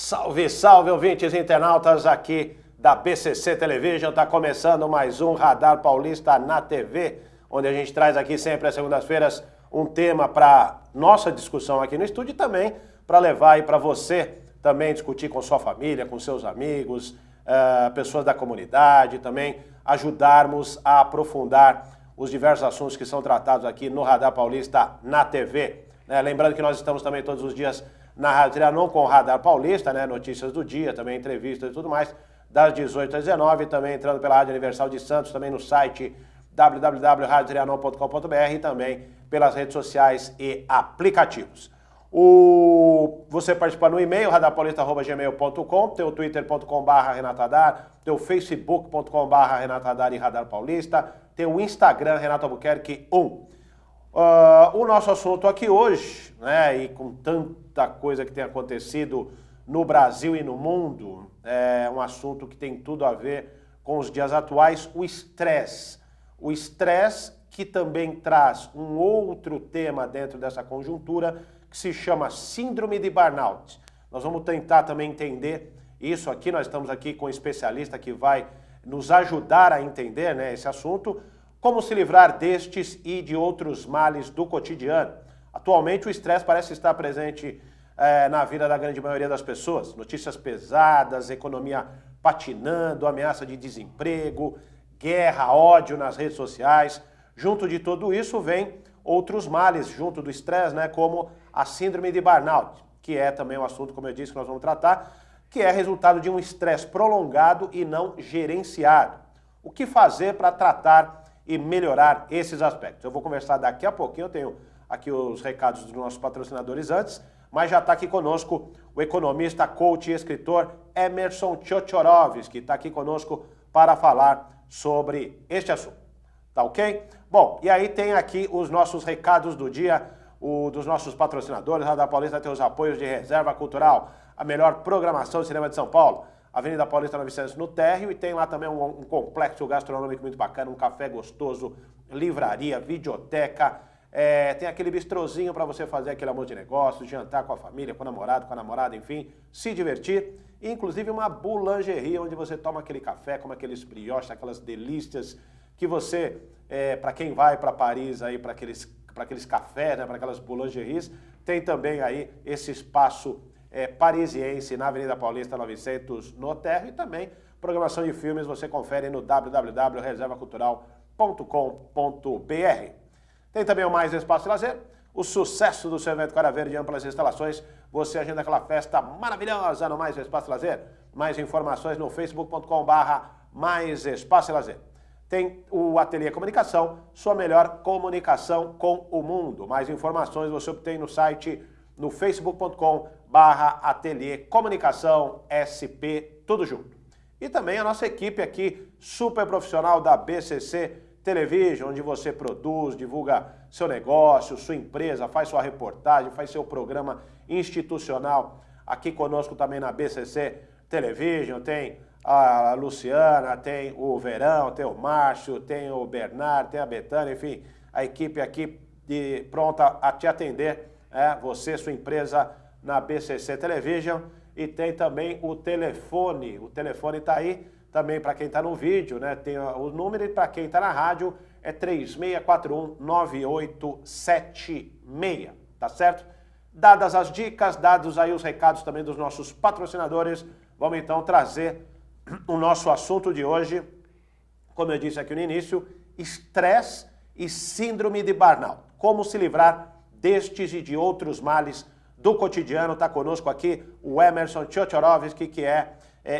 Salve, salve, ouvintes e internautas aqui da BCC Television. Está começando mais um Radar Paulista na TV, onde a gente traz aqui sempre às segundas-feiras um tema para nossa discussão aqui no estúdio e também para levar aí para você também discutir com sua família, com seus amigos, pessoas da comunidade, também ajudarmos a aprofundar os diversos assuntos que são tratados aqui no Radar Paulista na TV. Lembrando que nós estamos também todos os dias na Rádio Trianon com o Radar Paulista, notícias do dia, também entrevistas e tudo mais, das 18 às 19, também entrando pela Rádio Universal de Santos, também no site www.radiotrianon.com.br e também pelas redes sociais e aplicativos. Você participa no e-mail, radarpaulista@gmail.com, teu twitter.com/renatadar, teu facebook.com/renatadar e Radar Paulista, teu Instagram, Renato Albuquerque 1. O nosso assunto aqui hoje, e com tanta coisa que tem acontecido no Brasil e no mundo, é um assunto que tem tudo a ver com os dias atuais, o estresse. O estresse que também traz um outro tema dentro dessa conjuntura que se chama síndrome de burnout. Nós vamos tentar também entender isso aqui, nós estamos aqui com um especialista que vai nos ajudar a entender esse assunto, como se livrar destes e de outros males do cotidiano. Atualmente o estresse parece estar presente na vida da grande maioria das pessoas. Notícias pesadas, economia patinando, ameaça de desemprego, guerra, ódio nas redes sociais. Junto de tudo isso vem outros males junto do estresse, como a síndrome de burnout, que é também um assunto, como eu disse, que nós vamos tratar, que é resultado de um estresse prolongado e não gerenciado. O que fazer para tratar e melhorar esses aspectos? Eu vou conversar daqui a pouquinho, eu tenho aqui os recados dos nossos patrocinadores antes, mas já está aqui conosco o economista, coach e escritor Emerson Tchotchorovski, que está aqui conosco para falar sobre este assunto. Tá ok? Bom, e aí tem aqui os nossos recados do dia, dos nossos patrocinadores. A Radar Paulista tem os apoios de Reserva Cultural, a melhor programação de cinema de São Paulo, Avenida Paulista 900 no térreo, e tem lá também um complexo gastronômico muito bacana, um café gostoso, livraria, videoteca, tem aquele bistrozinho para você fazer aquele almoço de negócio, jantar com a família, com o namorado, com a namorada, enfim, se divertir. E, inclusive uma boulangerie onde você toma aquele café, come aqueles brioches, aquelas delícias que você, para quem vai para Paris aí, para aqueles cafés, para aquelas boulangeries, tem também aí esse espaço parisiense na Avenida Paulista 900 no térreo, e também programação de filmes você confere no www.reservacultural.com.br. Tem também o Mais Espaço de Lazer, o sucesso do seu evento Cara Verde, amplas instalações. Você agenda aquela festa maravilhosa no Mais Espaço de Lazer. Mais informações no facebook.com/Mais Espaço de Lazer. Tem o Ateliê Comunicação, sua melhor comunicação com o mundo. Mais informações você obtém no site, no facebook.com/Ateliê Comunicação SP, tudo junto. E também a nossa equipe aqui, super profissional da BCC Television, onde você produz, divulga seu negócio, sua empresa, faz sua reportagem, faz seu programa institucional. Aqui conosco também na BCC Television tem a Luciana, tem o Verão, tem o Márcio, tem o Bernardo, tem a Betânia, enfim, a equipe aqui pronta a te atender, você, sua empresa, na BCC Television. E tem também o telefone está aí também para quem está no vídeo, tem o número, e para quem está na rádio é 3641-9876, tá certo? Dadas as dicas, dados aí os recados também dos nossos patrocinadores, vamos então trazer o nosso assunto de hoje, como eu disse aqui no início, estresse e síndrome de burnout. Como se livrar destes e de outros males do cotidiano. Está conosco aqui o Emerson Tchotchorovski, que é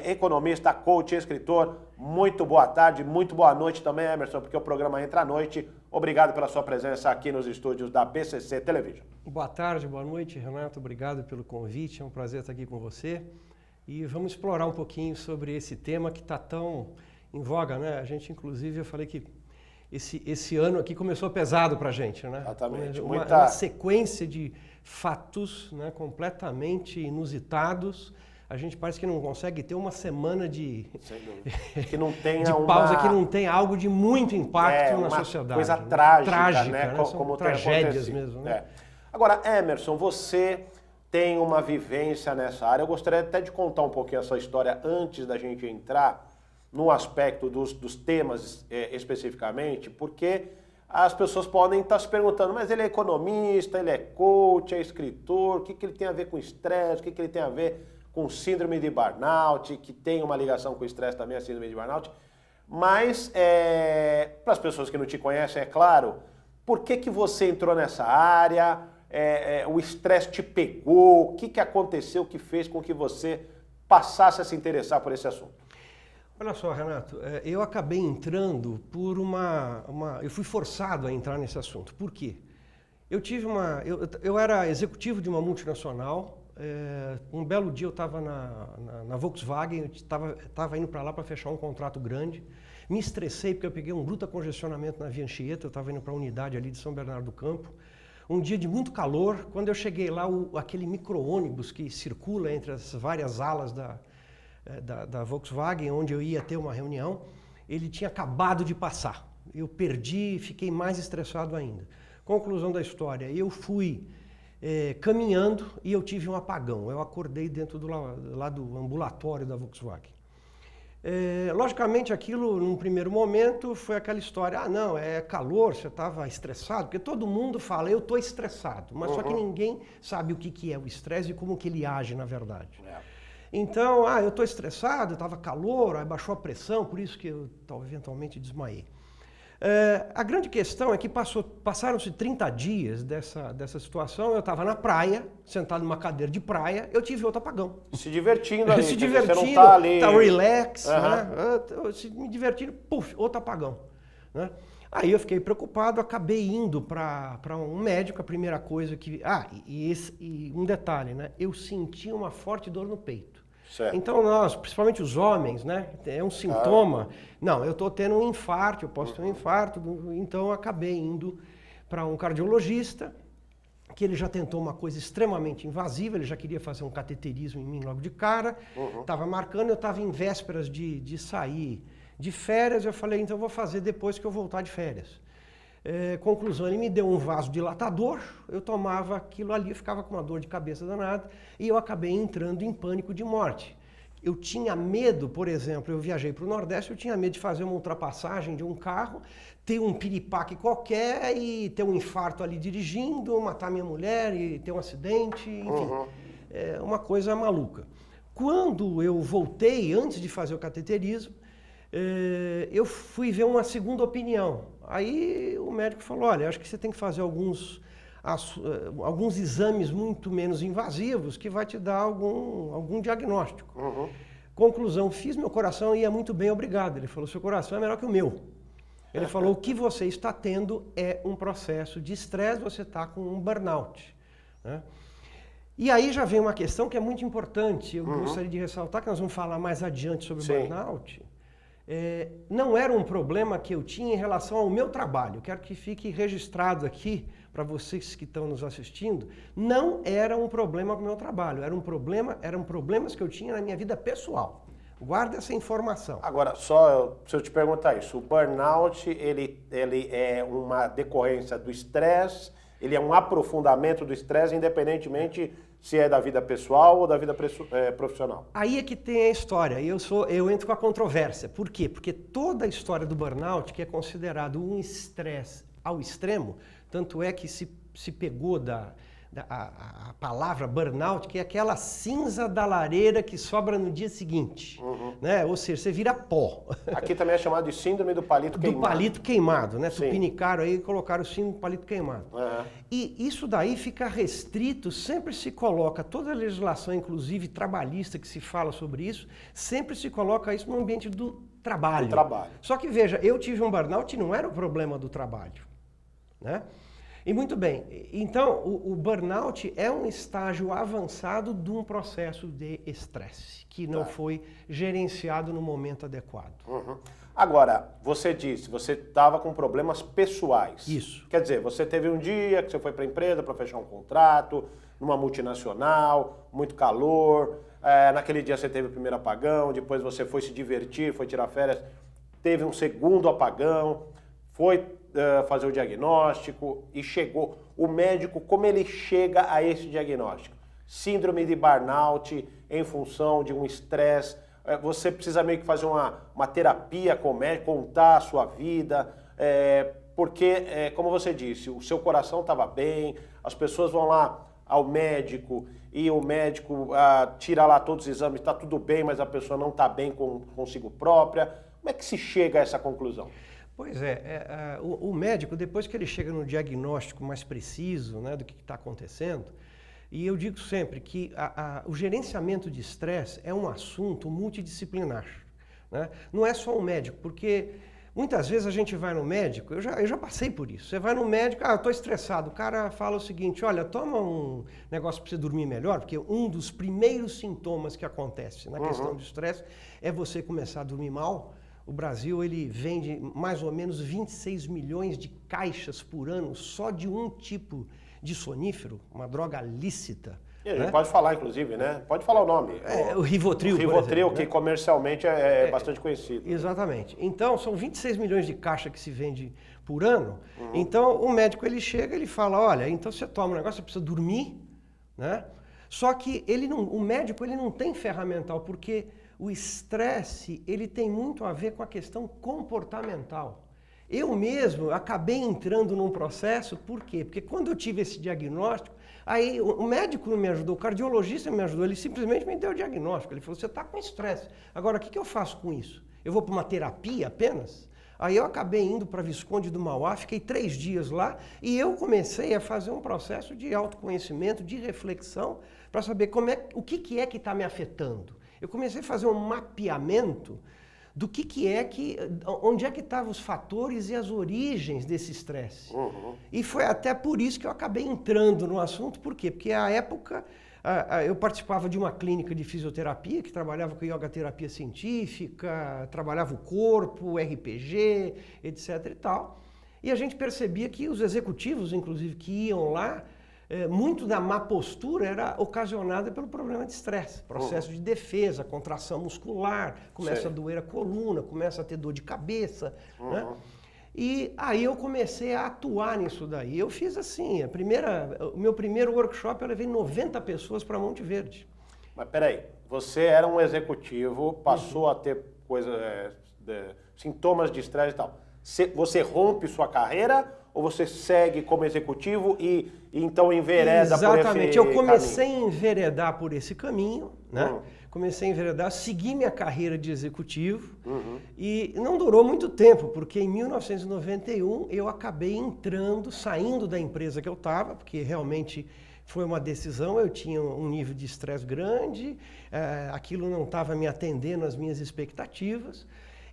economista, coach, escritor. Muito boa tarde, muito boa noite também, Emerson, porque o programa entra à noite. Obrigado pela sua presença aqui nos estúdios da BCC Television. Boa tarde, boa noite, Renato. Obrigado pelo convite, é um prazer estar aqui com você. E vamos explorar um pouquinho sobre esse tema que está tão em voga, A gente, inclusive, eu falei que esse ano aqui começou pesado para a gente, Exatamente. Uma sequência de fatos, completamente inusitados. A gente parece que não consegue ter uma semana de que não tenha de pausa, que não tenha algo de muito impacto na sociedade. Coisa trágica, Como como tem tragédias acontecido. mesmo. Agora, Emerson, você tem uma vivência nessa área. Eu gostaria até de contar um pouquinho essa história antes da gente entrar no aspecto dos temas especificamente, porque as pessoas podem estar se perguntando, mas ele é economista, ele é coach, é escritor, o que ele tem a ver com estresse, o que ele tem a ver com síndrome de burnout, que tem uma ligação com o estresse também, a síndrome de burnout. Mas, para as pessoas que não te conhecem, é claro, por que você entrou nessa área? O estresse te pegou? O que aconteceu que fez com que você passasse a se interessar por esse assunto? Olha só, Renato, eu acabei entrando por eu fui forçado a entrar nesse assunto. Por quê? Eu era executivo de uma multinacional. Um belo dia eu estava na Volkswagen, eu estava indo para lá para fechar um contrato grande. Me estressei porque eu peguei um bruto congestionamento na Via Anchieta, eu estava indo para a unidade ali de São Bernardo do Campo. Um dia de muito calor, quando eu cheguei lá, aquele micro-ônibus que circula entre as várias alas da Volkswagen, onde eu ia ter uma reunião, ele tinha acabado de passar. Eu perdi e fiquei mais estressado ainda. Conclusão da história, eu fui caminhando e eu tive um apagão. Eu acordei dentro lá do ambulatório da Volkswagen. Logicamente aquilo, num primeiro momento, foi aquela história, não, é calor, você estava estressado, porque todo mundo fala, eu estou estressado, mas só que ninguém sabe o que é o estresse e como que ele age na verdade. Então, eu estou estressado, estava calor, aí baixou a pressão, por isso que eu eventualmente desmaiei. A grande questão é que passaram-se 30 dias dessa situação, eu estava na praia, sentado numa cadeira de praia, eu tive outro apagão. Se divertindo ali, se divertindo, você não tá ali... tá relax, né? Me divertindo, puf, outro apagão. Né? Aí eu fiquei preocupado, acabei indo para um médico, a primeira coisa que... e um detalhe, né? Eu senti uma forte dor no peito. Certo. Então nós, principalmente os homens, né, é um sintoma, não, eu estou tendo um infarto, eu posso ter um infarto, então eu acabei indo para um cardiologista, que ele já tentou uma coisa extremamente invasiva, ele já queria fazer um cateterismo em mim logo de cara, estava marcando, eu estava em vésperas de sair de férias, eu falei, então eu vou fazer depois que eu voltar de férias. Conclusão, ele me deu um vasodilatador, eu tomava aquilo ali, ficava com uma dor de cabeça danada e eu acabei entrando em pânico de morte. Eu tinha medo, por exemplo, eu viajei para o Nordeste, eu tinha medo de fazer uma ultrapassagem de um carro, ter um piripaque qualquer e ter um infarto ali dirigindo, matar minha mulher e ter um acidente, enfim, uma coisa maluca. Quando eu voltei, antes de fazer o cateterismo, eu fui ver uma segunda opinião. Aí o médico falou, olha, acho que você tem que fazer alguns exames muito menos invasivos que vai te dar algum diagnóstico. Conclusão, fiz, meu coração ia muito bem, obrigado. Ele falou, seu coração é melhor que o meu. Ele falou, o que você está tendo é um processo de estresse, você está com um burnout. Né? E aí já vem uma questão que é muito importante, eu gostaria de ressaltar, que nós vamos falar mais adiante sobre o burnout. Não era um problema que eu tinha em relação ao meu trabalho. Quero que fique registrado aqui, para vocês que estão nos assistindo, não era um problema com o meu trabalho, eram problemas que eu tinha na minha vida pessoal. Guarda essa informação. Agora, se eu te perguntar isso, o burnout, ele é uma decorrência do estresse, ele é um aprofundamento do estresse, independentemente se é da vida pessoal ou da vida profissional. Aí é que tem a história, eu entro com a controvérsia. Por quê? Porque toda a história do burnout, que é considerado um estresse ao extremo, tanto é que se pegou a palavra burnout, que é aquela cinza da lareira que sobra no dia seguinte. Né? Ou seja, você vira pó. Aqui também é chamado de síndrome do palito queimado. Do palito queimado, né? Tupinicaram aí e colocaram o síndrome do palito queimado. E isso daí fica restrito, sempre se coloca, toda a legislação, inclusive trabalhista que se fala sobre isso, sempre se coloca isso no ambiente do trabalho. Só que veja, eu tive um burnout e não era o problema do trabalho. Né? E muito bem, então o burnout é um estágio avançado de um processo de estresse que não foi gerenciado no momento adequado. Agora, você disse, você estava com problemas pessoais. Isso. Quer dizer, você teve um dia que você foi para a empresa para fechar um contrato, numa multinacional, muito calor, naquele dia você teve o primeiro apagão, depois você foi se divertir, foi tirar férias, teve um segundo apagão, foi fazer o diagnóstico e chegou. O médico, como ele chega a esse diagnóstico? síndrome de burnout em função de um estresse. Você precisa meio que fazer uma terapia com o médico, contar a sua vida, porque, como você disse, o seu coração estava bem, as pessoas vão lá ao médico e o médico tira lá todos os exames, está tudo bem, mas a pessoa não está bem consigo própria. Como é que se chega a essa conclusão? Pois é, o médico, depois que ele chega no diagnóstico mais preciso, né, do que está acontecendo, e eu digo sempre que o gerenciamento de estresse é um assunto multidisciplinar, né? Não é só o médico, porque muitas vezes a gente vai no médico, eu já passei por isso. Você vai no médico, eu estou estressado. O cara fala o seguinte, olha, toma um negócio para você dormir melhor, porque um dos primeiros sintomas que acontece na questão do estresse é você começar a dormir mal. O Brasil, ele vende mais ou menos 26 milhões de caixas por ano só de um tipo de sonífero, uma droga lícita. E a gente pode falar, inclusive, né? Pode falar o nome. O Rivotril, o Rivotril, por exemplo, que né? comercialmente é bastante conhecido. Exatamente. Então, são 26 milhões de caixas que se vende por ano. Então, o médico, ele chega e ele fala, olha, então você toma um negócio, você precisa dormir, né? Só que o médico, ele não tem ferramental, porque o estresse, ele tem muito a ver com a questão comportamental. Eu mesmo acabei entrando num processo, por quê? Porque quando eu tive esse diagnóstico, aí o médico não me ajudou, o cardiologista me ajudou, ele simplesmente me deu o diagnóstico. Ele falou, você está com estresse. Agora, o que eu faço com isso? Eu vou para uma terapia apenas? Aí eu acabei indo para Visconde do Mauá, fiquei 3 dias lá e eu comecei a fazer um processo de autoconhecimento, de reflexão, para saber o que é que está me afetando. Eu comecei a fazer um mapeamento do onde é que estavam os fatores e as origens desse estresse. E foi até por isso que eu acabei entrando no assunto. Por quê? Porque à época eu participava de uma clínica de fisioterapia que trabalhava com yoga terapia científica, trabalhava o corpo, RPG, etc. e tal. E a gente percebia que os executivos, inclusive, que iam lá, muito da má postura era ocasionada pelo problema de estresse, processo de defesa, contração muscular, começa a doer a coluna, começa a ter dor de cabeça, né? E aí eu comecei a atuar nisso daí. Eu fiz assim, o meu primeiro workshop eu levei 90 pessoas para Monte Verde. Mas peraí, você era um executivo, passou a ter sintomas de estresse e tal. Você rompe sua carreira ou você segue como executivo e então envereda por esse caminho? Exatamente, eu comecei a enveredar por esse caminho, né? Comecei a enveredar, segui minha carreira de executivo e não durou muito tempo, porque em 1991 eu acabei saindo da empresa que eu estava, porque realmente foi uma decisão, eu tinha um nível de estresse grande, aquilo não estava me atendendo às minhas expectativas.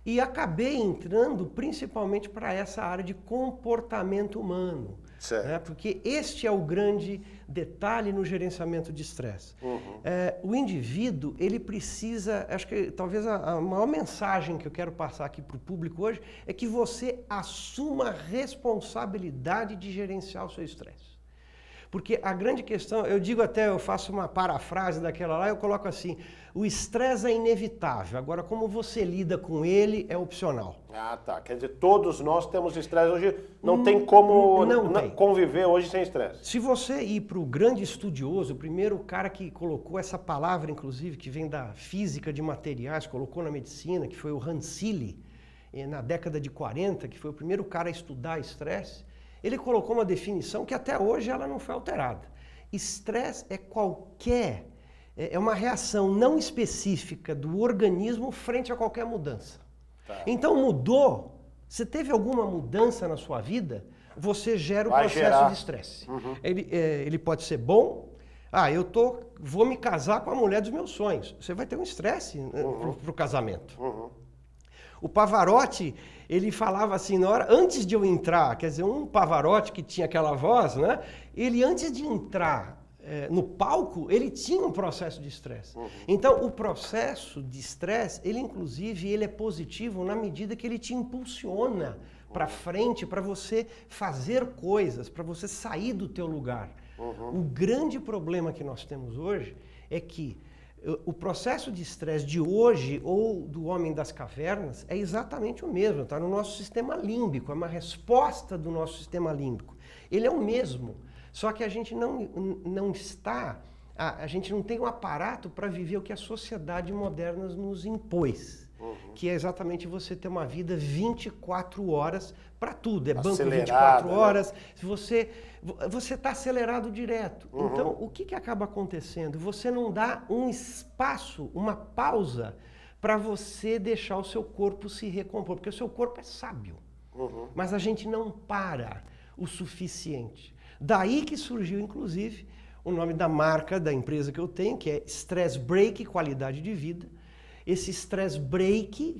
E acabei entrando principalmente para essa área de comportamento humano. Né? Porque este é o grande detalhe no gerenciamento de estresse. O indivíduo, ele precisa, acho que talvez a maior mensagem que eu quero passar aqui para o público hoje é que você assuma a responsabilidade de gerenciar o seu estresse. Porque a grande questão, eu faço uma parafrase daquela lá, eu coloco assim, o estresse é inevitável, agora como você lida com ele é opcional. Ah, tá. Quer dizer, todos nós temos estresse hoje, não tem como conviver hoje sem estresse. Se você ir para o grande estudioso, o primeiro cara que colocou essa palavra, inclusive, que vem da física de materiais, colocou na medicina, que foi o Hans Selye, na década de 40, que foi o primeiro cara a estudar estresse, ele colocou uma definição que até hoje ela não foi alterada. Estresse é uma reação não específica do organismo frente a qualquer mudança. Então mudou, você teve alguma mudança na sua vida, você gera o processo de estresse. Ele pode ser bom, vou me casar com a mulher dos meus sonhos. Você vai ter um estresse para o casamento. O Pavarotti, ele falava assim, antes de eu entrar, quer dizer, um Pavarotti que tinha aquela voz, né? Ele antes de entrar no palco, ele tinha um processo de estresse. Então, o processo de estresse, ele é positivo na medida que ele te impulsiona para frente, para você fazer coisas, para você sair do teu lugar. O grande problema que nós temos hoje é que o processo de estresse de hoje ou do homem das cavernas é exatamente o mesmo, está no nosso sistema límbico, é uma resposta do nosso sistema límbico. Ele é o mesmo, só que a gente não está a gente não tem um aparato para viver o que a sociedade moderna nos impôs. Que é exatamente você ter uma vida 24 horas para tudo. É banco 24 horas. Né? Você está acelerado direto. Então, o que acaba acontecendo? Você não dá um espaço, uma pausa para você deixar o seu corpo se recompor. Porque o seu corpo é sábio. Mas a gente não para o suficiente. Daí que surgiu, inclusive, o nome da marca da empresa que eu tenho, que é Stress Break Qualidade de Vida. Esse stress break,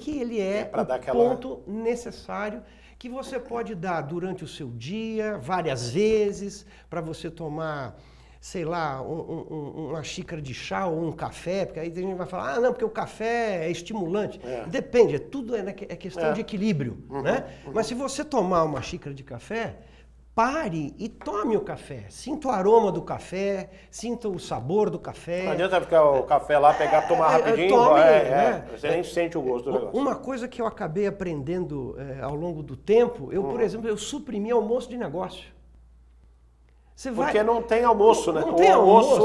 ele é o ponto necessário que você pode dar durante o seu dia, várias vezes, para você tomar, sei lá, uma xícara de chá ou um café, porque aí tem gente que vai falar, ah, não, porque o café é estimulante. Depende, tudo é questão de equilíbrio, né? Mas se você tomar uma xícara de café, pare e tome o café. Sinta o aroma do café, sinta o sabor do café. Não adianta ficar o café lá, pegar, tomar rapidinho. Você nem sente o gosto do negócio. Uma coisa que eu acabei aprendendo ao longo do tempo, por exemplo, eu suprimi almoço de negócio. Porque não tem almoço, né? Não tem almoço,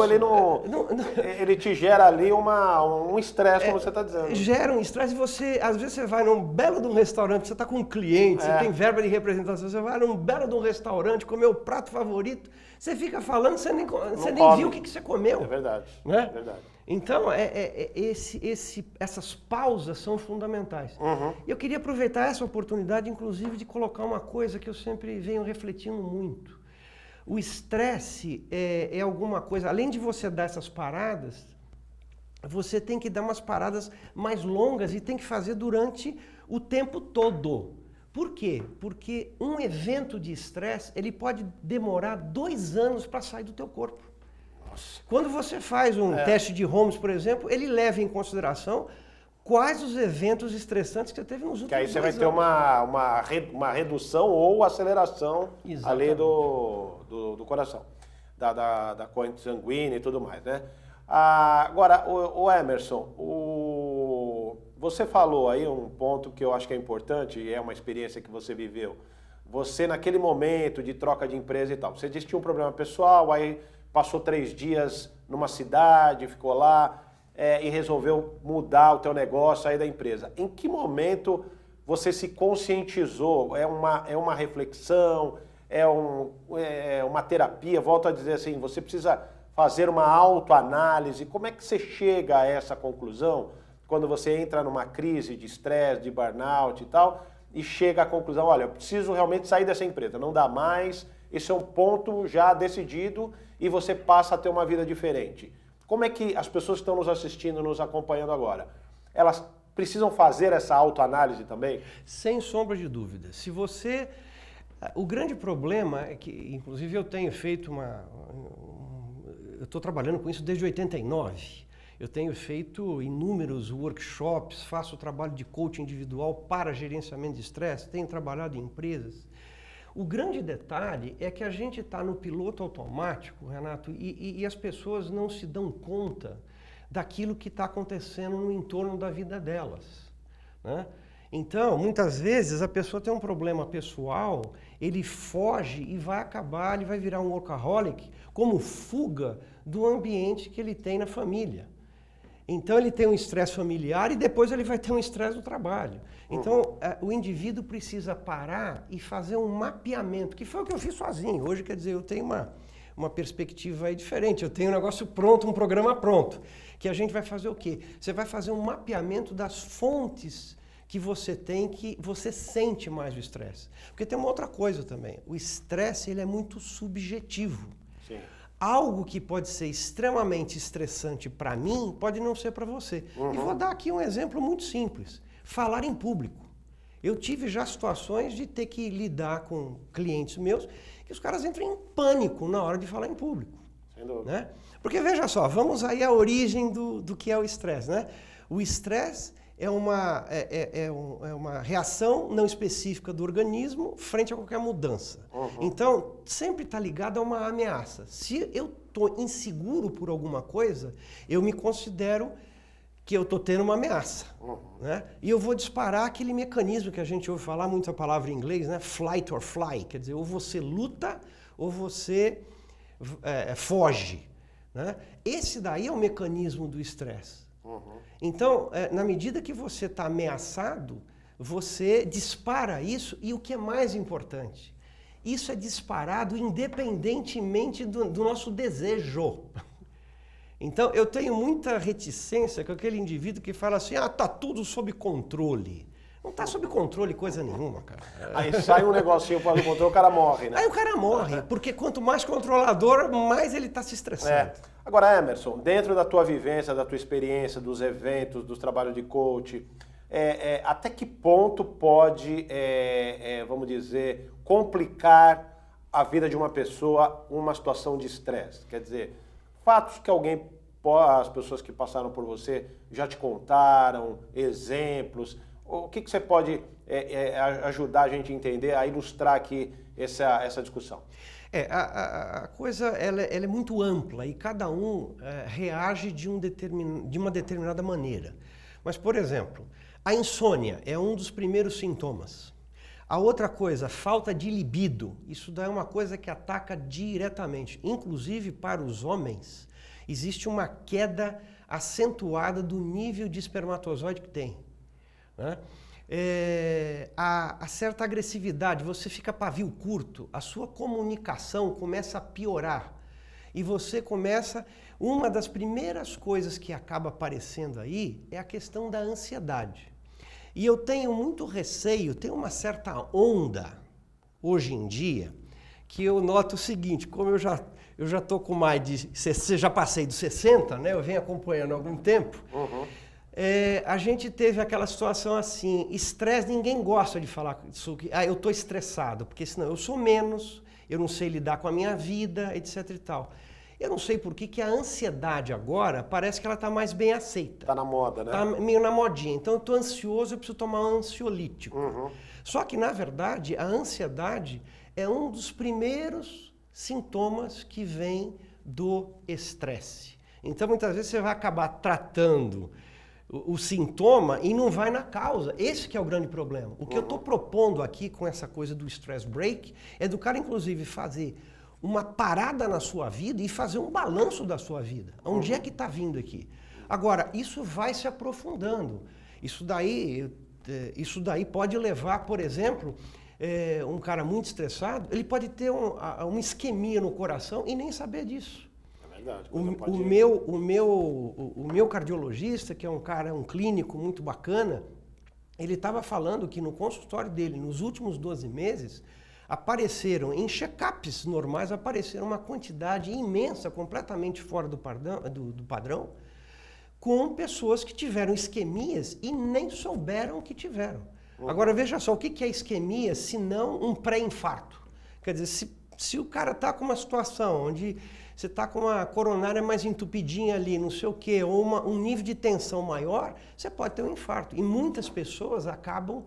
ele te gera ali um estresse, como você está dizendo. Gera um estresse e às vezes você vai num belo de um restaurante, você está com um cliente, você tem verba de representação, você vai num belo de um restaurante, comer o prato favorito, você fica falando, você nem viu o que você comeu. É verdade, né? É verdade. Então, essas pausas são fundamentais. Eu queria aproveitar essa oportunidade, inclusive, de colocar uma coisa que eu sempre venho refletindo muito. O estresse é alguma coisa, além de você dar essas paradas, você tem que dar umas paradas mais longas e tem que fazer durante o tempo todo. Por quê? Porque um evento de estresse, ele pode demorar 2 anos para sair do teu corpo. Nossa. Quando você faz um teste de Holmes, por exemplo, ele leva em consideração quais os eventos estressantes que você teve nos últimos 2 anos. Que aí você vai ter uma redução ou aceleração ali do coração, da corrente sanguínea e tudo mais, né? Agora, o Emerson, você falou aí um ponto que eu acho que é importante, e é uma experiência que você viveu. Você, naquele momento de troca de empresa e tal, você disse que tinha um problema pessoal, aí passou 3 dias numa cidade, ficou lá, e resolveu mudar o teu negócio, sair da empresa. Em que momento você se conscientizou? É uma reflexão? É uma terapia? Volto a dizer assim, você precisa fazer uma autoanálise. Como é que você chega a essa conclusão quando você entra numa crise de estresse, de burnout e tal, e chega à conclusão, olha, eu preciso realmente sair dessa empresa, não dá mais, esse é um ponto já decidido e você passa a ter uma vida diferente. Como é que as pessoas que estão nos assistindo, nos acompanhando agora, elas precisam fazer essa autoanálise também? Sem sombra de dúvida. O grande problema é que, inclusive, eu tenho feito eu estou trabalhando com isso desde 89. Eu tenho feito inúmeros workshops, faço trabalho de coaching individual para gerenciamento de estresse, tenho trabalhado em empresas. O grande detalhe é que a gente está no piloto automático, Renato, e as pessoas não se dão conta daquilo que está acontecendo no entorno da vida delas, né? Então, muitas vezes a pessoa tem um problema pessoal, ele foge e ele vai virar um workaholic como fuga do ambiente que ele tem na família. Então ele tem um estresse familiar e depois ele vai ter um estresse do trabalho. Então o indivíduo precisa parar e fazer um mapeamento, que foi o que eu fiz sozinho. Hoje, quer dizer, eu tenho uma perspectiva aí diferente. Eu tenho um negócio pronto, um programa pronto. Que a gente vai fazer o quê? Você vai fazer um mapeamento das fontes que você tem, que você sente mais o estresse. Porque tem uma outra coisa também. O estresse, ele é muito subjetivo. Sim. Algo que pode ser extremamente estressante para mim, pode não ser para você. E vou dar aqui um exemplo muito simples. Falar em público. Eu tive já situações de ter que lidar com clientes meus que os caras entram em pânico na hora de falar em público. Sem dúvida. Né? Porque veja só, vamos aí à origem do que é o estresse, né? O estresse é uma reação não específica do organismo frente a qualquer mudança. Então, sempre está ligado a uma ameaça. Se eu estou inseguro por alguma coisa, eu me considero que eu estou tendo uma ameaça. Né? E eu vou disparar aquele mecanismo que a gente ouve falar, muita palavra em inglês, né? Flight or fly, quer dizer, ou você luta ou você foge. né? Esse daí é o mecanismo do estresse. Então, na medida que você está ameaçado, você dispara isso e o que é mais importante, isso é disparado independentemente do nosso desejo. Então, eu tenho muita reticência com aquele indivíduo que fala assim, tá tudo sob controle. Não está sob controle coisa nenhuma, cara. Aí sai um negocinho fora do controle, o cara morre, né? Aí o cara morre, porque quanto mais controlador, mais ele está se estressando. Agora, Emerson, dentro da tua vivência, da tua experiência, dos eventos, dos trabalhos de coach, até que ponto pode, vamos dizer, complicar a vida de uma pessoa uma situação de estresse? Quer dizer, fatos que as pessoas que passaram por você já te contaram, exemplos. O que você pode ajudar a gente a entender, a ilustrar aqui essa discussão? A coisa ela é muito ampla e cada um reage de uma determinada maneira. Mas, por exemplo, a insônia é um dos primeiros sintomas. A outra coisa, falta de libido. Isso daí é uma coisa que ataca diretamente. Inclusive, para os homens, existe uma queda acentuada do nível de espermatozoide que tem, né? A certa agressividade, você fica pavio curto, a sua comunicação começa a piorar e você começa... Uma das primeiras coisas que acaba aparecendo aí é a questão da ansiedade. E eu tenho muito receio, tem uma certa onda hoje em dia que eu noto o seguinte, como eu já estou com mais de... já passei dos 60, né? Eu venho acompanhando há algum tempo. A gente teve aquela situação assim, estresse, ninguém gosta de falar isso, eu estou estressado, porque senão eu sou menos, eu não sei lidar com a minha vida, etc e tal. Eu não sei por que a ansiedade agora parece que ela está mais bem aceita. Está na moda, né? Está meio na modinha. Então eu estou ansioso, eu preciso tomar um ansiolítico. Só que, na verdade, a ansiedade é um dos primeiros sintomas que vem do estresse. Então, muitas vezes você vai acabar tratando o sintoma e não vai na causa. Esse que é o grande problema. O que eu estou propondo aqui com essa coisa do stress break é do cara, inclusive, fazer uma parada na sua vida e fazer um balanço da sua vida. Onde é que está vindo aqui? Agora, isso vai se aprofundando. Isso daí pode levar, por exemplo, um cara muito estressado, ele pode ter uma isquemia no coração e nem saber disso. O meu cardiologista, que é um clínico muito bacana, ele estava falando que no consultório dele, nos últimos 12 meses, apareceram, em check-ups normais, apareceram uma quantidade imensa, completamente fora do padrão, com pessoas que tiveram isquemias e nem souberam que tiveram. Agora, veja só, o que é isquemia se não um pré-infarto? Quer dizer, se o cara está com uma situação onde você está com uma coronária mais entupidinha ali, não sei o quê, ou um nível de tensão maior, você pode ter um infarto. E muitas pessoas acabam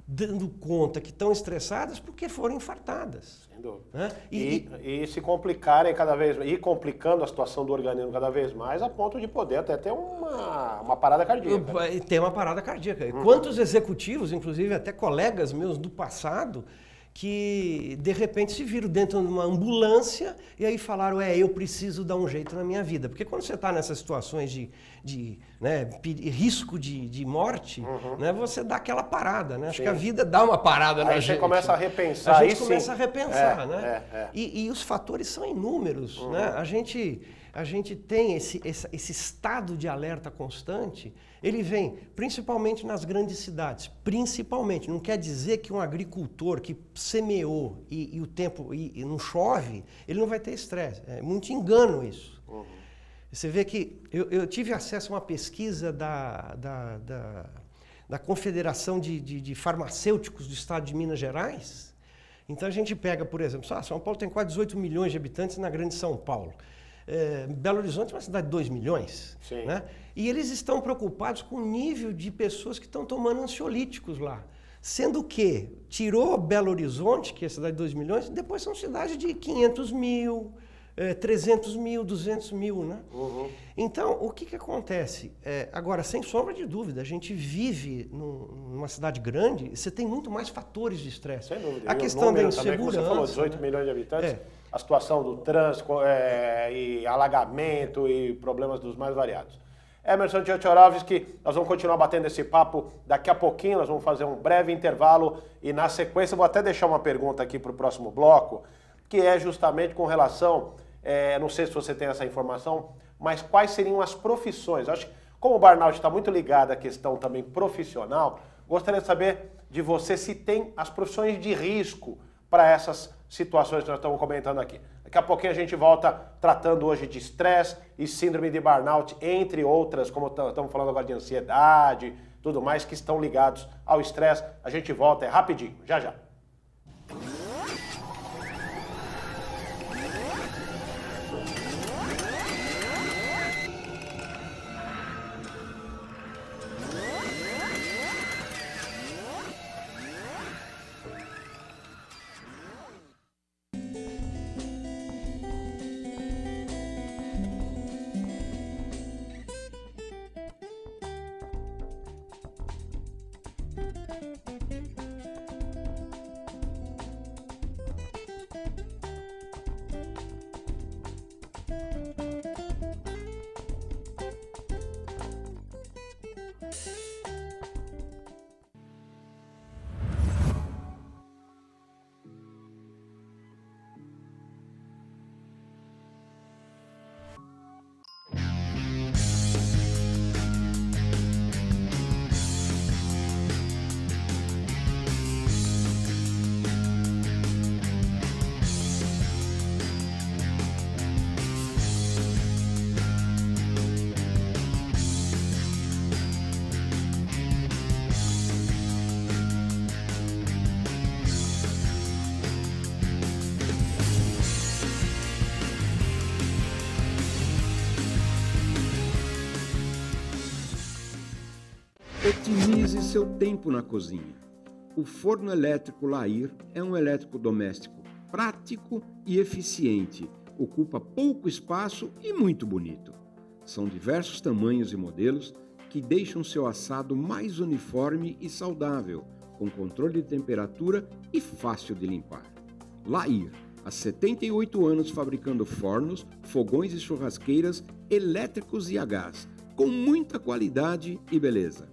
dando conta que estão estressadas porque foram infartadas. Sem dúvida. Né? E se complicarem cada vez mais, e complicando a situação do organismo cada vez mais, a ponto de poder até ter uma parada cardíaca. Tem uma parada cardíaca. Quantos executivos, inclusive até colegas meus do passado, que de repente se viram dentro de uma ambulância e aí falaram, eu preciso dar um jeito na minha vida. Porque quando você está nessas situações de risco de morte, né, você dá aquela parada, né? Acho que a vida dá uma parada na gente. Aí você começa a repensar. A gente começa a repensar, né? E os fatores são inúmeros, né? A gente tem esse estado de alerta constante, ele vem principalmente nas grandes cidades, principalmente. Não quer dizer que um agricultor que semeou e o tempo e não chove, ele não vai ter estresse. É muito engano isso. Você vê que eu tive acesso a uma pesquisa da Confederação de Farmacêuticos do Estado de Minas Gerais. Então a gente pega, por exemplo, São Paulo tem quase 18 milhões de habitantes na grande São Paulo. Belo Horizonte é uma cidade de 2 milhões. Né? E eles estão preocupados com o nível de pessoas que estão tomando ansiolíticos lá. Sendo que tirou Belo Horizonte, que é a cidade de 2 milhões, depois são cidades de 500 mil, 300 mil, 200 mil. Né? Então, o que acontece? Agora, sem sombra de dúvida, a gente vive numa cidade grande, você tem muito mais fatores de estresse. Sem dúvida. A questão da insegurança. Também, como você falou, 18 milhões de habitantes. A situação do trânsito e a alagamento e problemas dos mais variados. Emerson Tchotchorovski, nós vamos continuar batendo esse papo daqui a pouquinho, nós vamos fazer um breve intervalo e na sequência eu vou até deixar uma pergunta aqui para o próximo bloco, que é justamente com relação, não sei se você tem essa informação, mas quais seriam as profissões? Acho que como o burnout está muito ligado à questão também profissional, gostaria de saber de você se tem as profissões de risco para essas situações que nós estamos comentando aqui. Daqui a pouquinho a gente volta tratando hoje de estresse e síndrome de burnout, entre outras, como estamos falando agora de ansiedade, tudo mais, que estão ligados ao estresse. A gente volta, é rapidinho, já já. Otimize seu tempo na cozinha. O forno elétrico Lair é um eletrodoméstico prático e eficiente, ocupa pouco espaço e muito bonito. São diversos tamanhos e modelos que deixam seu assado mais uniforme e saudável, com controle de temperatura e fácil de limpar. Lair, há 78 anos fabricando fornos, fogões e churrasqueiras elétricos e a gás, com muita qualidade e beleza.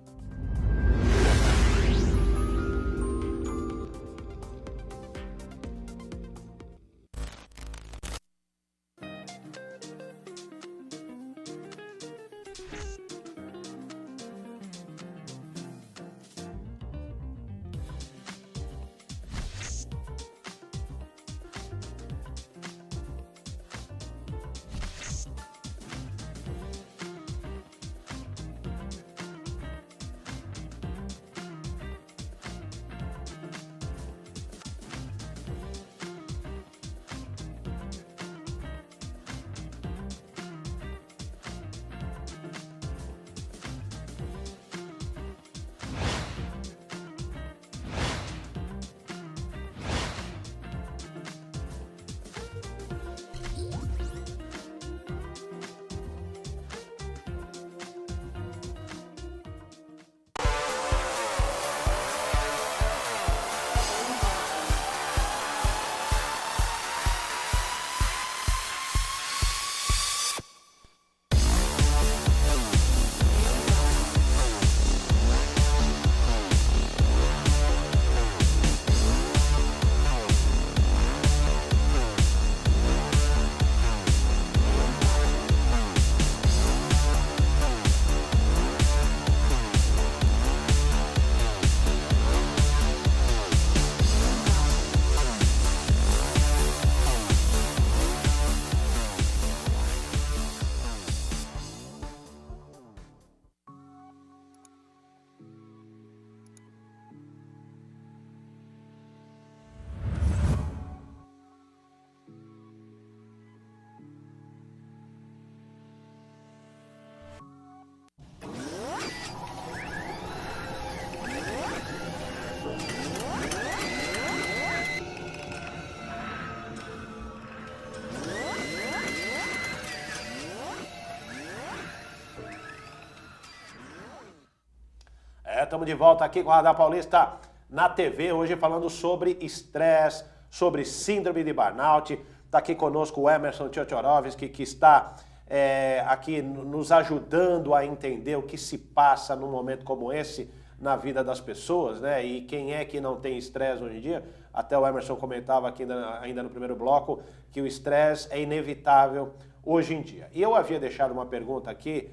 Estamos de volta aqui com o Radar Paulista na TV, hoje falando sobre estresse, sobre síndrome de burnout. Está aqui conosco o Emerson Tchotchorovski, que está aqui nos ajudando a entender o que se passa num momento como esse na vida das pessoas, né? E quem é que não tem estresse hoje em dia? Até o Emerson comentava aqui ainda no primeiro bloco que o estresse é inevitável hoje em dia. E eu havia deixado uma pergunta aqui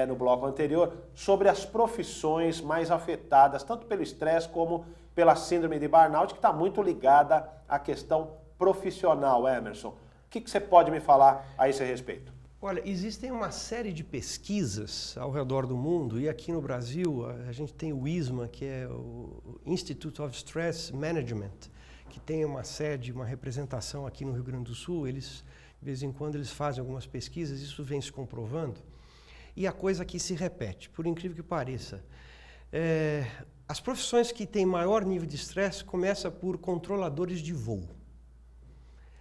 no bloco anterior sobre as profissões mais afetadas, tanto pelo estresse como pela síndrome de burnout, que está muito ligada à questão profissional, Emerson. O que você pode me falar a esse respeito? Olha, existem uma série de pesquisas ao redor do mundo, e aqui no Brasil a gente tem o ISMA, que é o Institute of Stress Management, que tem uma sede, uma representação aqui no Rio Grande do Sul. Eles, de vez em quando, eles fazem algumas pesquisas, isso vem se comprovando, e a coisa aqui se repete, por incrível que pareça. As profissões que têm maior nível de estresse começam por controladores de voo.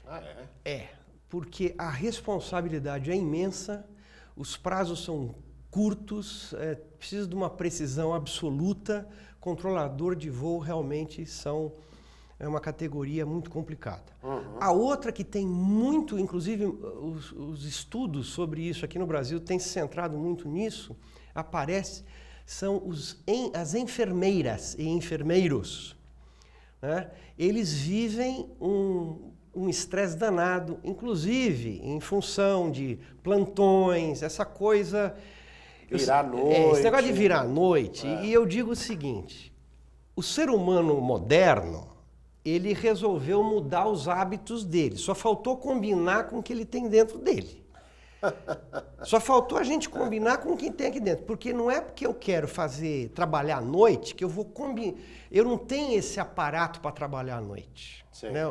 Ah, é? Porque a responsabilidade é imensa, os prazos são curtos, precisa de uma precisão absoluta. Controlador de voo realmente é uma categoria muito complicada. Uhum. A outra que tem muito, inclusive os estudos sobre isso aqui no Brasil têm se centrado muito nisso, são as enfermeiras e enfermeiros, né? Eles vivem um estresse danado, inclusive em função de plantões, essa coisa... Virar à noite. Esse negócio de virar à noite. E eu digo o seguinte, o ser humano moderno, ele resolveu mudar os hábitos dele, só faltou combinar com o que ele tem dentro dele. Só faltou a gente combinar com quem tem aqui dentro, porque não é porque eu quero trabalhar à noite que eu vou combinar. Eu não tenho esse aparato para trabalhar à noite. Né?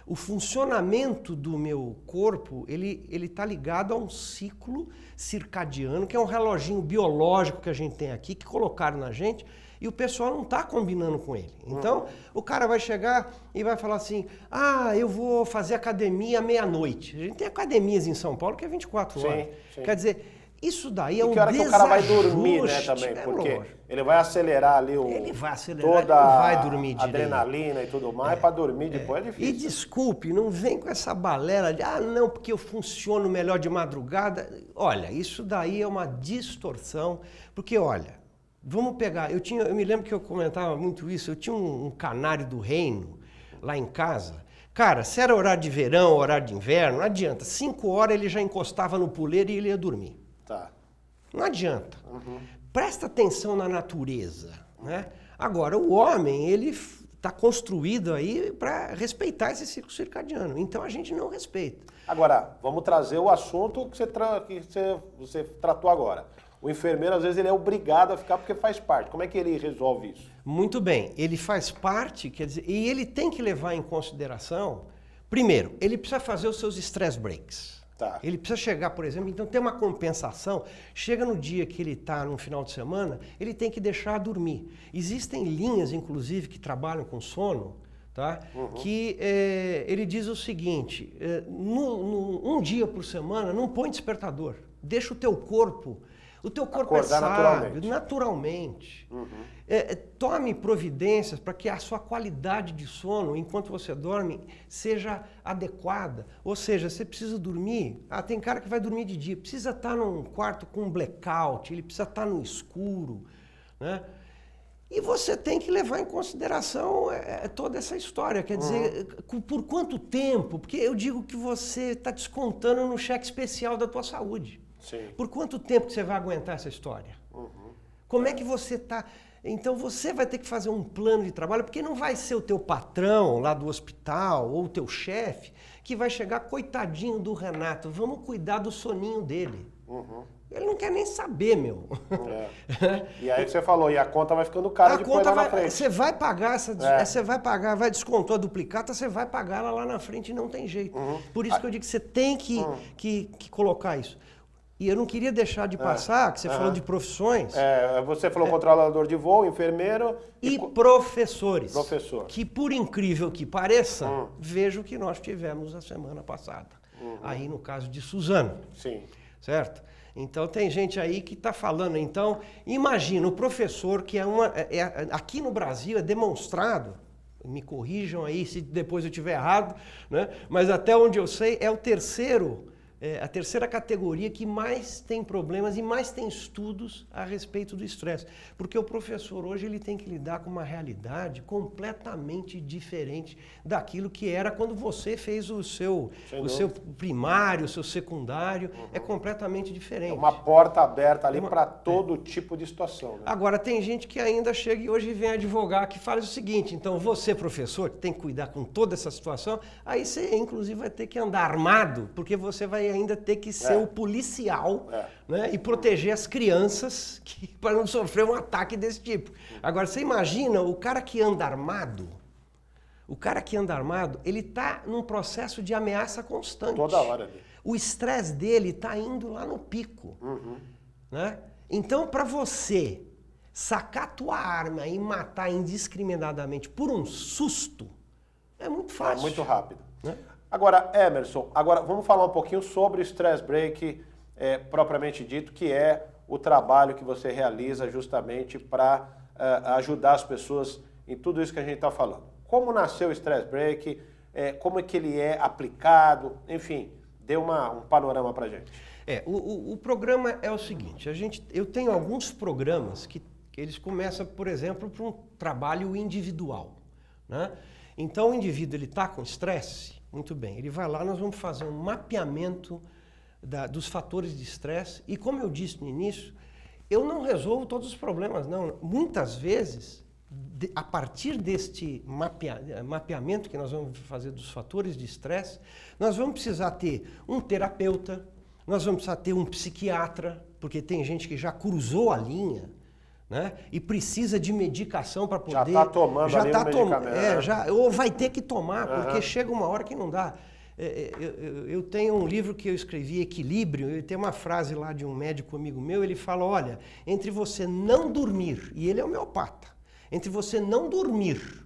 O funcionamento do meu corpo, ele está ligado a um ciclo circadiano, que é um reloginho biológico que a gente tem aqui, que colocaram na gente, e o pessoal não está combinando com ele. Então, o cara vai chegar e vai falar assim, eu vou fazer academia à meia-noite. A gente tem academias em São Paulo que é 24 horas. Sim. Quer dizer, isso daí é um desajuste. Que o cara vai dormir, né, também, porque ele vai acelerar ali toda vai dormir a adrenalina e tudo mais, para dormir depois é difícil. E desculpe, não vem com essa balela de, não, porque eu funciono melhor de madrugada. Olha, isso daí é uma distorção, porque, olha, vamos pegar, eu me lembro que eu comentava muito isso, eu tinha um canário do reino lá em casa. Cara, se era horário de verão, horário de inverno, não adianta. 5 horas ele já encostava no puleiro e ele ia dormir. Tá. Não adianta. Presta atenção na natureza, né? Agora, o homem, ele está construído aí para respeitar esse ciclo circadiano. Então, a gente não respeita. Agora, vamos trazer o assunto que você tratou agora. O enfermeiro, às vezes, ele é obrigado a ficar porque faz parte. Como é que ele resolve isso? Muito bem. Ele faz parte, quer dizer, e ele tem que levar em consideração, primeiro, ele precisa fazer os seus stress breaks. Tá. Ele precisa chegar, por exemplo, então tem uma compensação, chega no dia que ele está no final de semana, ele tem que deixar dormir. Existem linhas, inclusive, que trabalham com sono, tá? Que ele diz o seguinte, um dia por semana não põe despertador, deixa o teu corpo acordar sábio, naturalmente. Tome providências para que a sua qualidade de sono, enquanto você dorme, seja adequada. Ou seja, você precisa dormir, tem cara que vai dormir de dia, precisa estar num quarto com um blackout, ele precisa estar no escuro, né? E você tem que levar em consideração toda essa história, quer dizer, por quanto tempo? Porque eu digo que você está descontando no cheque especial da tua saúde. Sim. Por quanto tempo que você vai aguentar essa história? Como é que você está... Então você vai ter que fazer um plano de trabalho, porque não vai ser o teu patrão lá do hospital ou o teu chefe que vai chegar, coitadinho do Renato, vamos cuidar do soninho dele. Ele não quer nem saber, meu. E aí você falou, e a conta vai ficando cara depois lá na frente. Você vai pagar, você vai pagar, vai descontar a duplicata, você vai pagar ela lá na frente e não tem jeito. Por isso que eu digo que você tem que colocar isso. E eu não queria deixar de passar, que você falou de profissões. Você falou controlador de voo, enfermeiro... E professores. Professor. Que, por incrível que pareça, veja o que nós tivemos a semana passada. Aí no caso de Suzano. Sim. Certo? Então tem gente aí que está falando, então, imagina o professor que aqui no Brasil é demonstrado, me corrijam aí se depois eu estiver errado, né? Mas até onde eu sei é a terceira categoria que mais tem problemas e mais tem estudos a respeito do estresse. Porque o professor hoje ele tem que lidar com uma realidade completamente diferente daquilo que era quando você fez o seu primário, o seu secundário. É completamente diferente. É uma porta aberta ali para todo tipo de situação. Né? Agora, tem gente que ainda chega e hoje vem advogar que fala o seguinte, então você, professor, que tem que cuidar com toda essa situação, aí você, inclusive, vai ter que andar armado, porque você vai ainda ter que ser o policial, né, e proteger as crianças para não sofrer um ataque desse tipo. Agora, você imagina o cara que anda armado, ele está num processo de ameaça constante. Toda hora. O estresse dele está indo lá no pico. Né? Então, para você sacar a tua arma e matar indiscriminadamente por um susto, é muito fácil. É muito rápido. Né? Agora, Emerson, vamos falar um pouquinho sobre o Stress Break, propriamente dito, que é o trabalho que você realiza justamente para ajudar as pessoas em tudo isso que a gente está falando. Como nasceu o Stress Break, como é que ele é aplicado, enfim, dê um panorama para a gente. O programa é o seguinte, eu tenho alguns programas que eles começam, por exemplo, por um trabalho individual. Né? Então, o indivíduo está com estresse. Muito bem, ele vai lá, nós vamos fazer um mapeamento dos fatores de estresse e, como eu disse no início, eu não resolvo todos os problemas, não. Muitas vezes, a partir deste mapeamento que nós vamos fazer dos fatores de estresse, nós vamos precisar ter um terapeuta, nós vamos precisar ter um psiquiatra, porque tem gente que já cruzou a linha, né? E precisa de medicação para poder... Já está tomando medicamento. Ou vai ter que tomar, porque chega uma hora que não dá. Eu tenho um livro que eu escrevi, Equilíbrio, e tem uma frase lá de um médico amigo meu, ele fala, olha, entre você não dormir, e ele é homeopata, entre você não dormir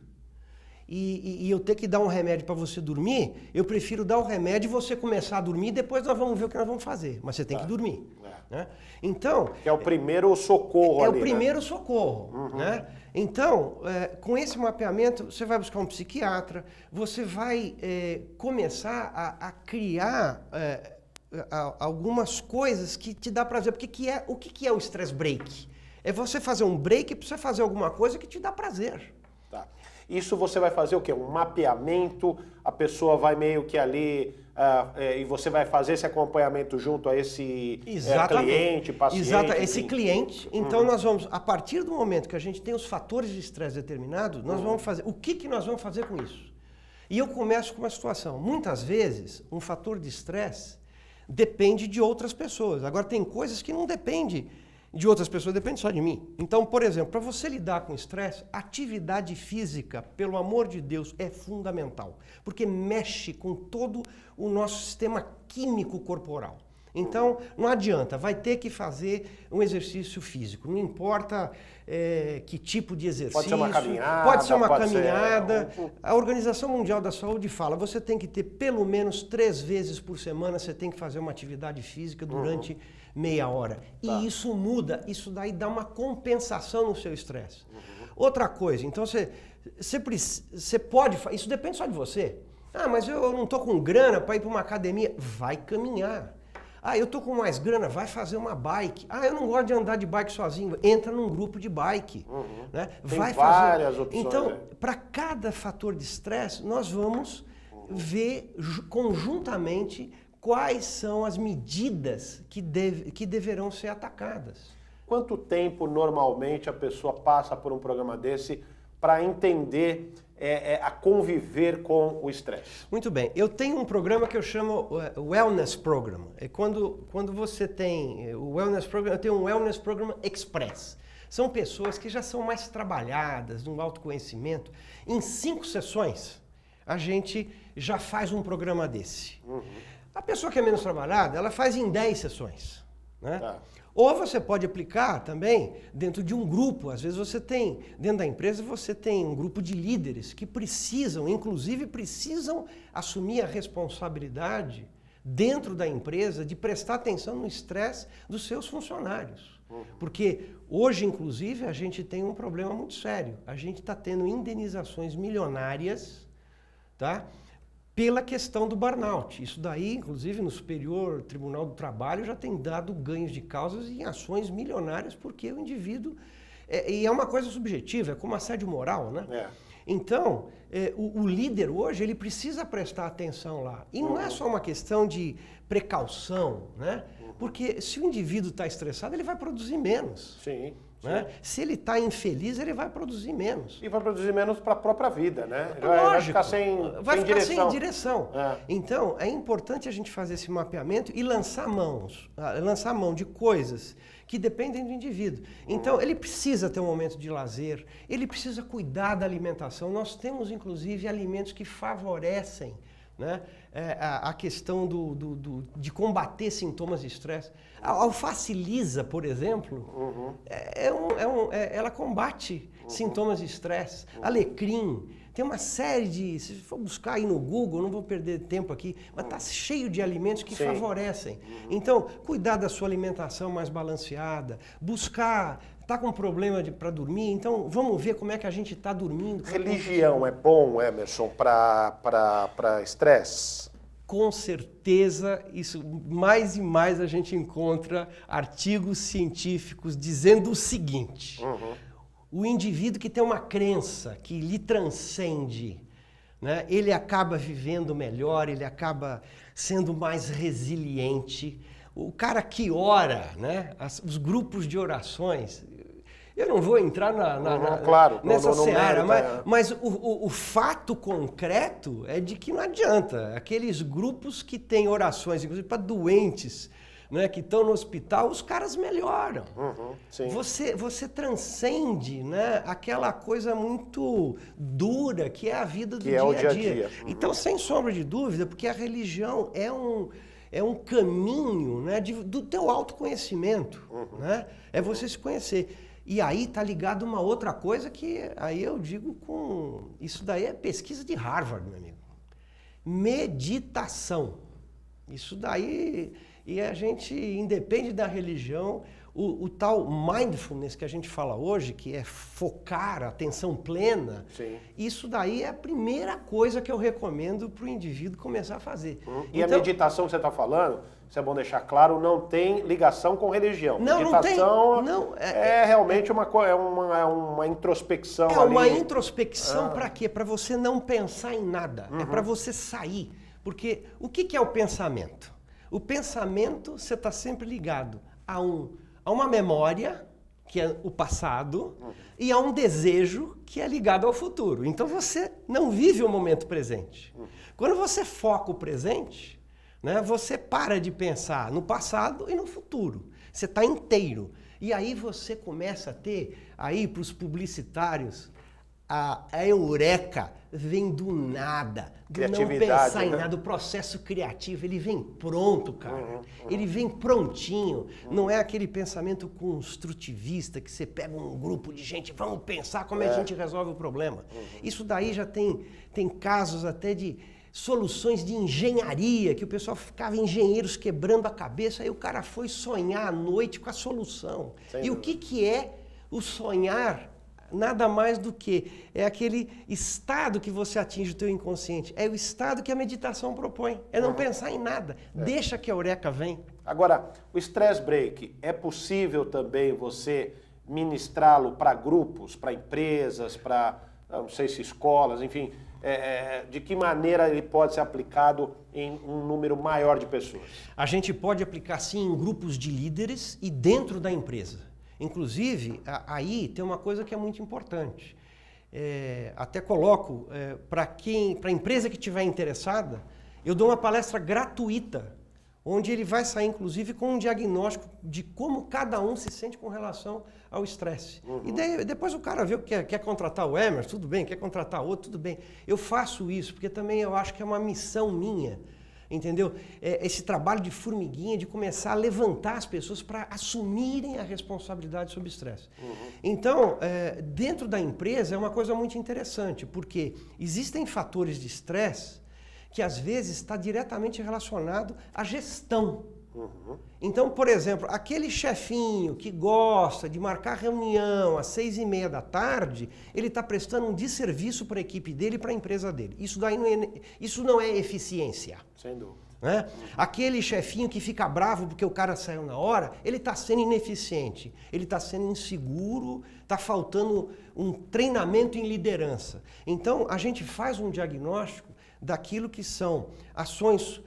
e eu ter que dar um remédio para você dormir, eu prefiro dar o remédio e você começar a dormir, depois nós vamos ver o que nós vamos fazer, mas você tem que dormir. Né? Então, que é o primeiro socorro ali, o primeiro socorro. Né? Então, com esse mapeamento, você vai buscar um psiquiatra, você vai começar a criar algumas coisas que te dá prazer. Porque o que é o stress break? É você fazer um break para você fazer alguma coisa que te dá prazer. Tá. Isso você vai fazer o quê? Um mapeamento, a pessoa vai meio que ali... e você vai fazer esse acompanhamento junto a esse cliente, paciente. Exato, esse cliente. Então, nós vamos, a partir do momento que a gente tem os fatores de estresse determinados, nós vamos fazer... O que nós vamos fazer com isso? E eu começo com uma situação. Muitas vezes, um fator de estresse depende de outras pessoas. Agora, tem coisas que não dependem de outras pessoas, depende só de mim. Então, por exemplo, para você lidar com estresse, atividade física, pelo amor de Deus, é fundamental. Porque mexe com todo o nosso sistema químico corporal. Então, não adianta, vai ter que fazer um exercício físico. Não importa que tipo de exercício. Pode ser uma caminhada. Pode ser uma caminhada. A Organização Mundial da Saúde fala, você tem que ter pelo menos 3 vezes por semana, você tem que fazer uma atividade física durante meia hora. E isso muda, isso daí dá uma compensação no seu estresse. Outra coisa, então você pode, isso depende só de você. Ah, mas eu não estou com grana para ir para uma academia. Vai caminhar. Ah, eu estou com mais grana, vai fazer uma bike. Ah, eu não gosto de andar de bike sozinho. Entra num grupo de bike. Né? Tem várias opções. Então, para cada fator de estresse, nós vamos ver conjuntamente quais são as medidas que deverão ser atacadas. Quanto tempo, normalmente, a pessoa passa por um programa desse para entender a conviver com o estresse? Muito bem. Eu tenho um programa que eu chamo Wellness Program. Quando você tem o Wellness Program, eu tenho um Wellness Program Express. São pessoas que já são mais trabalhadas no autoconhecimento. Em 5 sessões, a gente já faz um programa desse. A pessoa que é menos trabalhada, ela faz em 10 sessões. Né? Ou você pode aplicar também dentro de um grupo. Às vezes você tem, dentro da empresa, você tem um grupo de líderes que precisam, inclusive precisam assumir a responsabilidade dentro da empresa de prestar atenção no estresse dos seus funcionários. Porque hoje, inclusive, a gente tem um problema muito sério. A gente está tendo indenizações milionárias, tá? Pela questão do burnout. Isso daí, inclusive, no Superior Tribunal do Trabalho já tem dado ganhos de causas em ações milionárias porque o indivíduo... E é uma coisa subjetiva, é como assédio moral, né? É. Então, o líder hoje, ele precisa prestar atenção lá. E não é só uma questão de precaução, né? Porque se o indivíduo está estressado, ele vai produzir menos. Sim. Né? Se ele está infeliz, ele vai produzir menos. E vai produzir menos para a própria vida, né? Lógico, vai ficar sem direção. É. Então, é importante a gente fazer esse mapeamento e lançar mão de coisas que dependem do indivíduo. Então, ele precisa ter um momento de lazer, ele precisa cuidar da alimentação. Nós temos, inclusive, alimentos que favorecem, né, a questão de combater sintomas de estresse. A alface lisa, por exemplo, ela combate sintomas de estresse. Alecrim, tem uma série de... Se for buscar aí no Google, não vou perder tempo aqui, mas está cheio de alimentos que favorecem. Então, cuidar da sua alimentação mais balanceada, buscar... Está com problema para dormir, então vamos ver como é que a gente está dormindo. Religião é bom, Emerson, para estresse? Com certeza, isso mais e mais a gente encontra artigos científicos dizendo o seguinte: o indivíduo que tem uma crença que lhe transcende, né, ele acaba vivendo melhor, ele acaba sendo mais resiliente. O cara que ora, né, os grupos de orações... Eu não vou entrar nessa seara, mas o fato concreto é de que não adianta. Aqueles grupos que têm orações, inclusive para doentes, né, que estão no hospital, os caras melhoram. Sim. Você transcende, né, aquela coisa muito dura que é a vida do dia a dia. Então, sem sombra de dúvida, porque a religião é um caminho, né, do teu autoconhecimento. Né? É você se conhecer. E aí está ligado uma outra coisa que aí eu digo com... Isso daí é pesquisa de Harvard, meu amigo. Meditação. Isso daí... E a gente, independe da religião, o tal mindfulness que a gente fala hoje, que é focar, atenção plena, isso daí é a primeira coisa que eu recomendo para o indivíduo começar a fazer. E a meditação que você está falando, isso é bom deixar claro, não tem ligação com religião. Meditação é realmente uma introspecção. É uma introspecção para quê? Para você não pensar em nada. É para você sair. Porque o que é o pensamento? O pensamento, você está sempre ligado a uma memória, que é o passado, e a um desejo, que é ligado ao futuro. Então você não vive o momento presente. Quando você foca o presente, né, você para de pensar no passado e no futuro. Você está inteiro. E aí você começa a ter, aí para os publicitários, a eureka vem do nada, do não pensar em nada. O processo criativo, ele vem pronto, cara. Ele vem prontinho. Não é aquele pensamento construtivista que você pega um grupo de gente, vamos pensar como é que a gente resolve o problema. Isso daí já tem casos até de soluções de engenharia, que o pessoal ficava engenheiros quebrando a cabeça, aí o cara foi sonhar à noite com a solução. E o que é o sonhar? Nada mais do que é aquele estado que você atinge o teu inconsciente. É o estado que a meditação propõe. É não pensar em nada. Deixa que a eureka vem. Agora, o stress break, é possível também você ministrá-lo para grupos, para empresas, para, não sei se escolas, enfim, de que maneira ele pode ser aplicado em um número maior de pessoas? A gente pode aplicar sim em grupos de líderes e dentro da empresa. Inclusive, aí tem uma coisa que é muito importante. Até coloco, para a empresa que estiver interessada, eu dou uma palestra gratuita, onde ele vai sair, inclusive, com um diagnóstico de como cada um se sente com relação ao estresse. E daí, depois o cara vê que quer contratar o Emerson, tudo bem, quer contratar outro, tudo bem. Eu faço isso, porque também eu acho que é uma missão minha. Entendeu? Esse trabalho de formiguinha, de começar a levantar as pessoas para assumirem a responsabilidade sobre o estresse. Então, dentro da empresa é uma coisa muito interessante, porque existem fatores de estresse que às vezes está diretamente relacionado à gestão. Então, por exemplo, aquele chefinho que gosta de marcar reunião às 6h30 da tarde, ele está prestando um desserviço para a equipe dele e para a empresa dele. Isso não é eficiência. Sem dúvida. Né? Aquele chefinho que fica bravo porque o cara saiu na hora, ele está sendo ineficiente, ele está sendo inseguro, está faltando um treinamento em liderança. Então, a gente faz um diagnóstico daquilo que são ações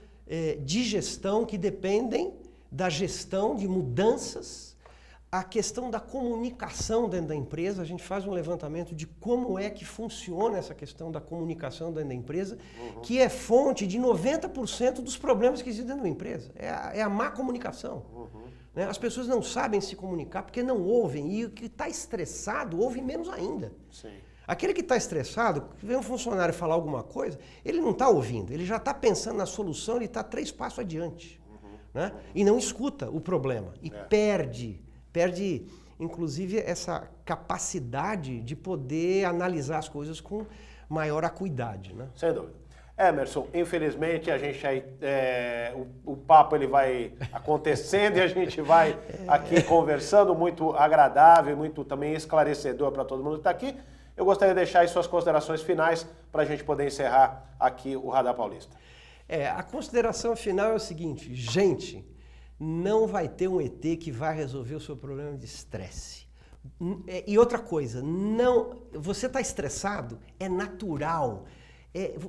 de gestão que dependem da gestão de mudanças, a questão da comunicação dentro da empresa, a gente faz um levantamento de como é que funciona essa questão da comunicação dentro da empresa, que é fonte de 90% dos problemas que existem dentro da empresa, é a má comunicação. Né? As pessoas não sabem se comunicar porque não ouvem, e o que está estressado ouve menos ainda. Sim. Aquele que está estressado, que vem um funcionário falar alguma coisa, ele não está ouvindo, ele já está pensando na solução, ele está 3 passos adiante. Né? E não escuta o problema. E perde, inclusive, essa capacidade de poder analisar as coisas com maior acuidade. Né? Sem dúvida. Emerson, infelizmente a gente aí, o papo ele vai acontecendo e a gente vai aqui conversando, muito agradável, muito também esclarecedor para todo mundo que está aqui. Eu gostaria de deixar aí suas considerações finais para a gente poder encerrar aqui o Radar Paulista. A consideração final é o seguinte, gente, não vai ter um ET que vai resolver o seu problema de estresse. E outra coisa, você está estressado, é natural.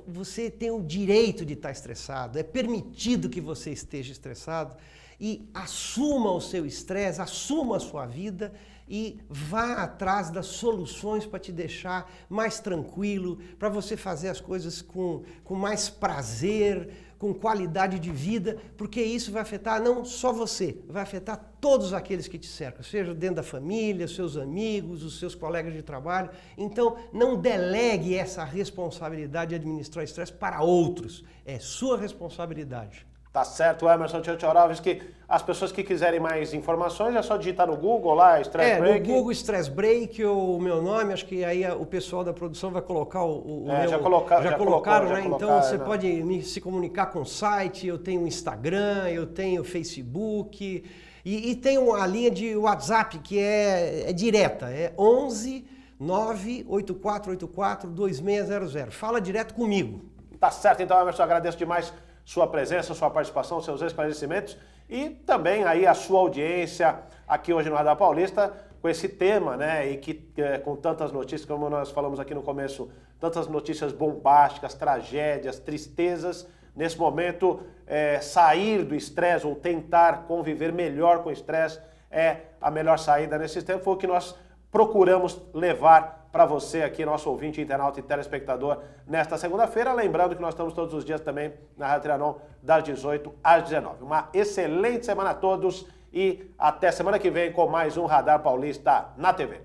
Você tem o direito de estar estressado, é permitido que você esteja estressado e assuma o seu estresse, assuma a sua vida e vá atrás das soluções para te deixar mais tranquilo, para você fazer as coisas com mais prazer, com qualidade de vida, porque isso vai afetar não só você, vai afetar todos aqueles que te cercam, seja dentro da família, seus amigos, os seus colegas de trabalho. Então, não delegue essa responsabilidade de administrar estresse para outros, é sua responsabilidade. Tá certo, Emerson Tchotchorovski. As pessoas que quiserem mais informações, é só digitar no Google lá, Stress Break. No Google Stress Break, o meu nome, acho que aí o pessoal da produção vai colocar o meu... Já colocaram, né? Então você pode se comunicar com o site, eu tenho Instagram, eu tenho Facebook, e tem a linha de WhatsApp que é direta, é 11 98484 2600. Fala direto comigo. Tá certo, então, Emerson, agradeço demais sua presença, sua participação, seus esclarecimentos e também aí a sua audiência aqui hoje no Radar Paulista com esse tema, né, e que com tantas notícias, como nós falamos aqui no começo, tantas notícias bombásticas, tragédias, tristezas, nesse momento sair do estresse ou tentar conviver melhor com o estresse é a melhor saída nesse tempo, foi o que nós procuramos levar para você aqui, nosso ouvinte, internauta e telespectador, nesta segunda-feira. Lembrando que nós estamos todos os dias também na Rádio Trianon, das 18 às 19. Uma excelente semana a todos e até semana que vem com mais um Radar Paulista na TV.